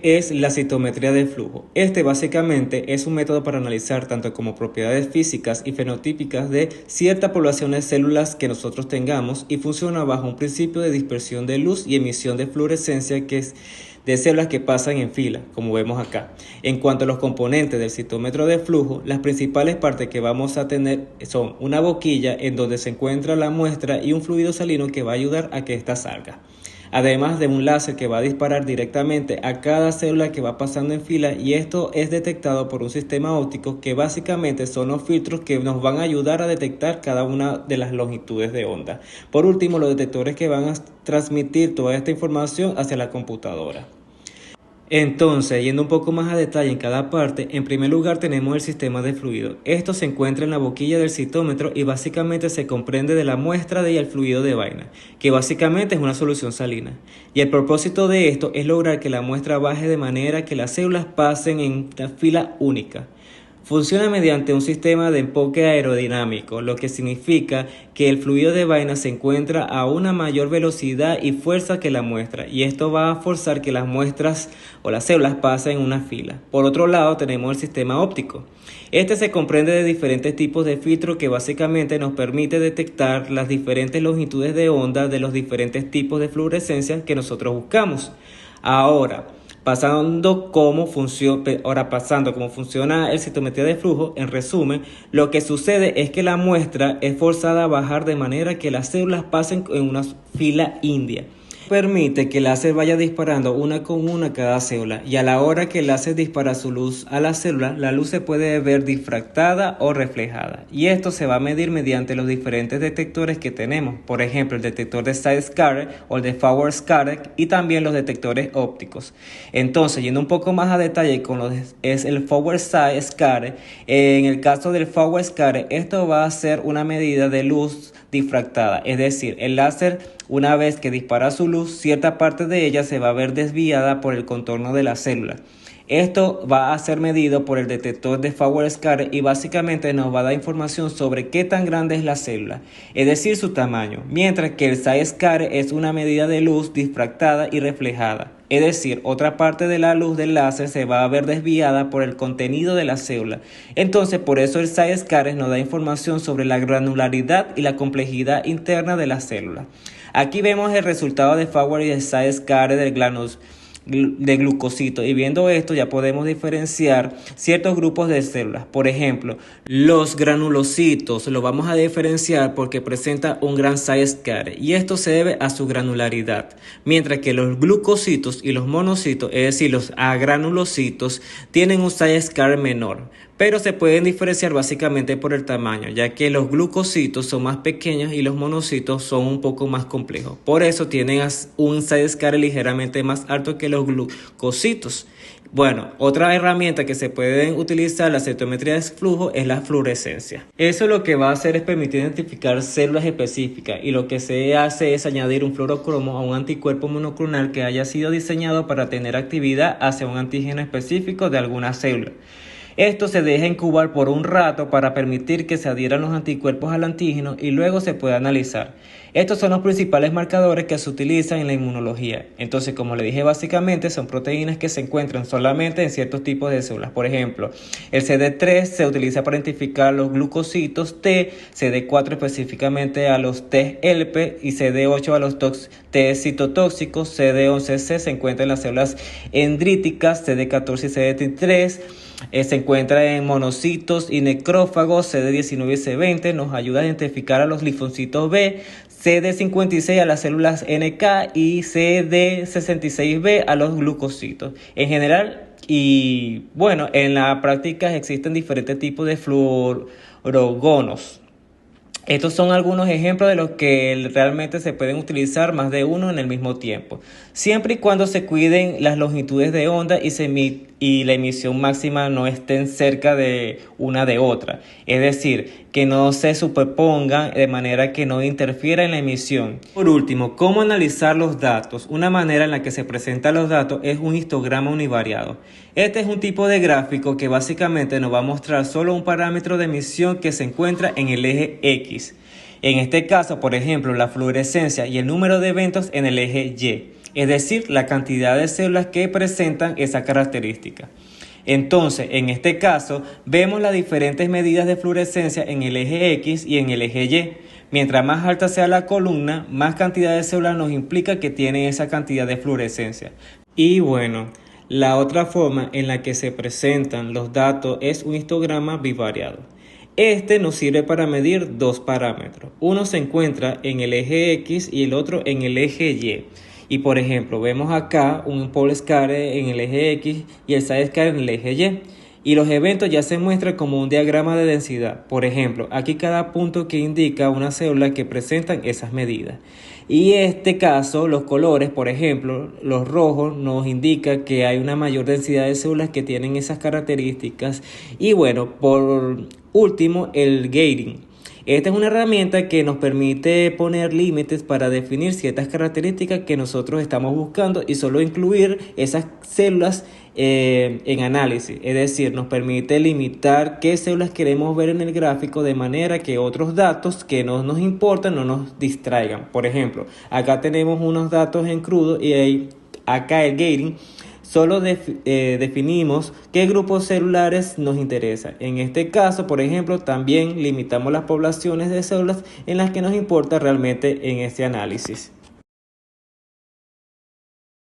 es la citometría de flujo? Este básicamente es un método para analizar tanto como propiedades físicas y fenotípicas de cierta población de células que nosotros tengamos y funciona bajo un principio de dispersión de luz y emisión de fluorescencia que es de células que pasan en fila, como vemos acá. En cuanto a los componentes del citómetro de flujo, las principales partes que vamos a tener son una boquilla en donde se encuentra la muestra y un fluido salino que va a ayudar a que ésta salga. Además de un láser que va a disparar directamente a cada célula que va pasando en fila, y esto es detectado por un sistema óptico que básicamente son los filtros que nos van a ayudar a detectar cada una de las longitudes de onda. Por último, los detectores que van a transmitir toda esta información hacia la computadora. Entonces, yendo un poco más a detalle en cada parte, en primer lugar tenemos el sistema de fluido. Esto se encuentra en la boquilla del citómetro y básicamente se comprende de la muestra del fluido de vaina, que básicamente es una solución salina. Y el propósito de esto es lograr que la muestra baje de manera que las células pasen en una fila única. Funciona mediante un sistema de enfoque aerodinámico, lo que significa que el fluido de vaina se encuentra a una mayor velocidad y fuerza que la muestra, y esto va a forzar que las muestras o las células pasen en una fila. Por otro lado, tenemos el sistema óptico. Este se comprende de diferentes tipos de filtros que básicamente nos permite detectar las diferentes longitudes de onda de los diferentes tipos de fluorescencia que nosotros buscamos. Pasando cómo funciona el citometría de flujo, en resumen, lo que sucede es que la muestra es forzada a bajar de manera que las células pasen en una fila india. Permite que el láser vaya disparando una con una cada célula, y a la hora que el láser dispara su luz a la célula, la luz se puede ver difractada o reflejada, y esto se va a medir mediante los diferentes detectores que tenemos, por ejemplo el detector de side-scatter o el de forward-scatter, y también los detectores ópticos. Entonces, yendo un poco más a detalle con lo que es el forward side-scatter, en el caso del forward scatter, esto va a ser una medida de luz difractada, es decir, el láser, una vez que dispara su luz, cierta parte de ella se va a ver desviada por el contorno de la célula. Esto va a ser medido por el detector de forward scatter y básicamente nos va a dar información sobre qué tan grande es la célula, es decir, su tamaño, mientras que el side scatter es una medida de luz difractada y reflejada. Es decir, otra parte de la luz del láser se va a ver desviada por el contenido de la célula. Entonces, por eso el side scatter nos da información sobre la granularidad y la complejidad interna de la célula. Aquí vemos el resultado de forward y de side scatter del de glucosito, y viendo esto ya podemos diferenciar ciertos grupos de células. Por ejemplo, los granulocitos lo vamos a diferenciar porque presenta un gran side scatter, y esto se debe a su granularidad, mientras que los glucositos y los monocitos, es decir, los agranulocitos, tienen un side scatter menor, pero se pueden diferenciar básicamente por el tamaño, ya que los glucositos son más pequeños y los monocitos son un poco más complejos. Por eso tienen un side scatter ligeramente más alto que los glucositos. Bueno, otra herramienta que se pueden utilizar la citometría de flujo es la fluorescencia. Eso lo que va a hacer es permitir identificar células específicas, y lo que se hace es añadir un fluorocromo a un anticuerpo monoclonal que haya sido diseñado para tener actividad hacia un antígeno específico de alguna célula. Esto se deja incubar por un rato para permitir que se adhieran los anticuerpos al antígeno y luego se puede analizar. Estos son los principales marcadores que se utilizan en la inmunología. Entonces, como le dije, básicamente son proteínas que se encuentran solamente en ciertos tipos de células. Por ejemplo, el CD3 se utiliza para identificar los glucositos T, CD4 específicamente a los T-helper y CD8 a los T citotóxicos, CD11C se encuentra en las células dendríticas, CD14 y CD3 se encuentra en monocitos y necrófagos, CD19 y CD20 nos ayuda a identificar a los linfocitos B, CD56 a las células NK y CD66B a los glucocitos. En general, y bueno, en la práctica existen diferentes tipos de fluorogonos. Estos son algunos ejemplos de los que realmente se pueden utilizar más de uno en el mismo tiempo, siempre y cuando se cuiden las longitudes de onda y la emisión máxima no estén cerca de una de otra, es decir, que no se superpongan de manera que no interfiera en la emisión. Por último, ¿cómo analizar los datos? Una manera en la que se presentan los datos es un histograma univariado. Este es un tipo de gráfico que básicamente nos va a mostrar solo un parámetro de emisión que se encuentra en el eje X. En este caso, por ejemplo, la fluorescencia y el número de eventos en el eje Y. es decir, la cantidad de células que presentan esa característica. Entonces, en este caso, vemos las diferentes medidas de fluorescencia en el eje X y en el eje Y. Mientras más alta sea la columna, más cantidad de células nos implica que tiene esa cantidad de fluorescencia. Y bueno, la otra forma en la que se presentan los datos es un histograma bivariado. Este nos sirve para medir dos parámetros. Uno se encuentra en el eje X y el otro en el eje Y. Y por ejemplo, vemos acá un pole square en el eje X y el side square en el eje Y. Y los eventos ya se muestran como un diagrama de densidad. Por ejemplo, aquí cada punto que indica una célula que presentan esas medidas. Y en este caso, los colores, por ejemplo, los rojos nos indican que hay una mayor densidad de células que tienen esas características. Y bueno, por último, el gating. Esta es una herramienta que nos permite poner límites para definir ciertas características que nosotros estamos buscando y solo incluir esas células en análisis. Es decir, nos permite limitar qué células queremos ver en el gráfico de manera que otros datos que no nos importan no nos distraigan. Por ejemplo, acá tenemos unos datos en crudo y acá el gating. Solo definimos qué grupos celulares nos interesan. En este caso, por ejemplo, también limitamos las poblaciones de células en las que nos importa realmente en este análisis.